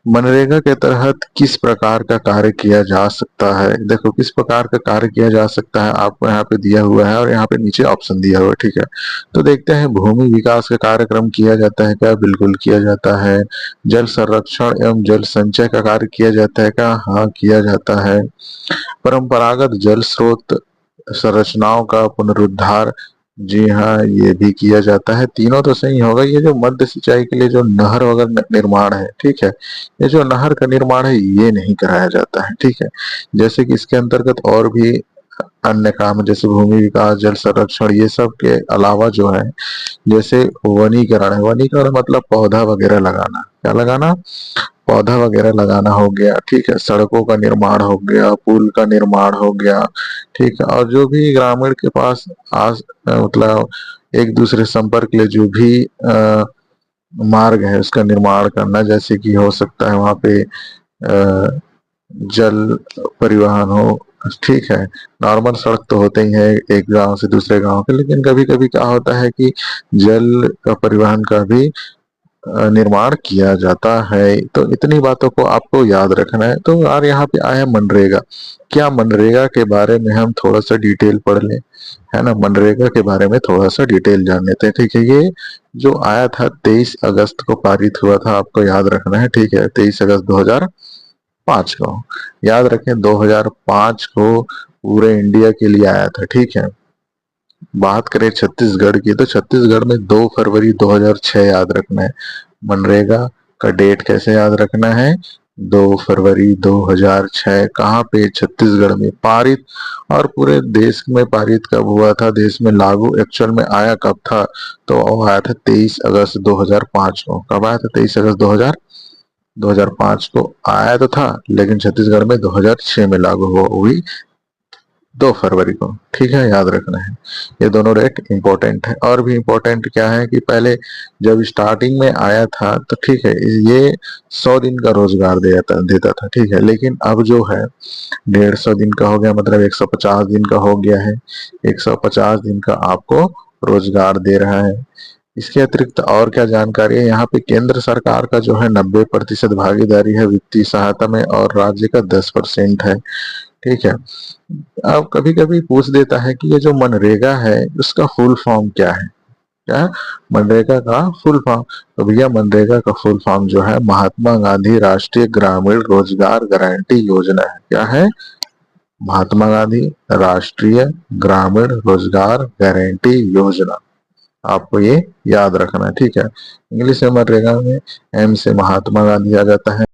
मनरेगा के तहत किस प्रकार का कार्य किया जा सकता है? देखो किस प्रकार का कार्य किया जा सकता है आपको यहाँ पे दिया हुआ है और यहाँ पे नीचे ऑप्शन दिया हुआ है, ठीक है। तो देखते हैं, भूमि विकास का कार्यक्रम किया जाता है क्या? बिल्कुल किया जाता है। जल संरक्षण एवं जल संचय का कार्य किया जाता है क्या? हाँ, किया जाता है। परंपरागत जल स्रोत संरचनाओं का पुनरुद्धार, जी हाँ, ये भी किया जाता है। तीनों तो सही होगा। ये जो मध्य सिंचाई के लिए जो नहर वगैरह निर्माण है, ठीक है, ये जो नहर का निर्माण है ये नहीं कराया जाता है, ठीक है। जैसे कि इसके अंतर्गत और भी अन्य काम जैसे भूमि विकास, जल संरक्षण, ये सब के अलावा जो है, जैसे वनीकरण है। वनीकरण मतलब पौधा वगैरह लगाना। क्या लगाना? पौधा वगैरह लगाना हो गया, ठीक है। सड़कों का निर्माण हो गया, पुल का निर्माण हो गया, ठीक है। और जो भी ग्रामीण के पास मतलब एक दूसरे संपर्क के लिए जो भी मार्ग है उसका निर्माण करना, जैसे कि हो सकता है वहां पे जल परिवहन हो, ठीक है। नॉर्मल सड़क तो होते ही है एक गांव से दूसरे गांव के, लेकिन कभी कभी क्या होता है कि जल का परिवहन का भी निर्माण किया जाता है। तो इतनी बातों को आपको याद रखना है। तो यार यहाँ पे आया मनरेगा। क्या मनरेगा के बारे में हम थोड़ा सा डिटेल पढ़ लें, है ना। मनरेगा के बारे में थोड़ा सा डिटेल जान लेते हैं, ठीक है। ये जो आया था 23 अगस्त को पारित हुआ था, आपको याद रखना है, ठीक है। 23 अगस्त 2005 को, याद रखें, 2005 को पूरे इंडिया के लिए आया था, ठीक है। बात करें छत्तीसगढ़ की, तो छत्तीसगढ़ में 2 फरवरी 2006 याद रखना है। मनरेगा का डेट कैसे याद रखना है? 2 फरवरी 2006। कहाँ पे? छत्तीसगढ़ में पारित। और पूरे देश में पारित कब हुआ था? देश में लागू एक्चुअल में आया कब था? तो वो आया था 23 अगस्त 2005 को। कब आया था? 23 अगस्त 2005 को आया तो था, लेकिन छत्तीसगढ़ में 2006 में लागू हुआ, वो भी 2 फरवरी को, ठीक है, याद रखना है। ये दोनों डेट इंपॉर्टेंट है। और भी इंपॉर्टेंट क्या है कि पहले जब स्टार्टिंग में आया था तो ठीक है, ये 100 दिन का रोजगार देता था, ठीक है। लेकिन अब जो है 150 दिन का हो गया, मतलब 150 दिन का हो गया है। 150 दिन का आपको रोजगार दे रहा है। इसके अतिरिक्त और क्या जानकारी है? यहाँ पे केंद्र सरकार का जो है 90% भागीदारी है वित्तीय सहायता में, और राज्य का 10% है, ठीक है। अब कभी कभी पूछ देता है कि ये जो मनरेगा है उसका फुल फॉर्म क्या है? क्या? मनरेगा का फुल फॉर्म? तो भैया मनरेगा का फुल फॉर्म जो है महात्मा गांधी राष्ट्रीय ग्रामीण रोजगार गारंटी योजना है। क्या है? महात्मा गांधी राष्ट्रीय ग्रामीण रोजगार गारंटी योजना। आपको ये याद रखना है, ठीक है। इंग्लिश में मनरेगा में एम से महात्मा गांधी आ जाता है।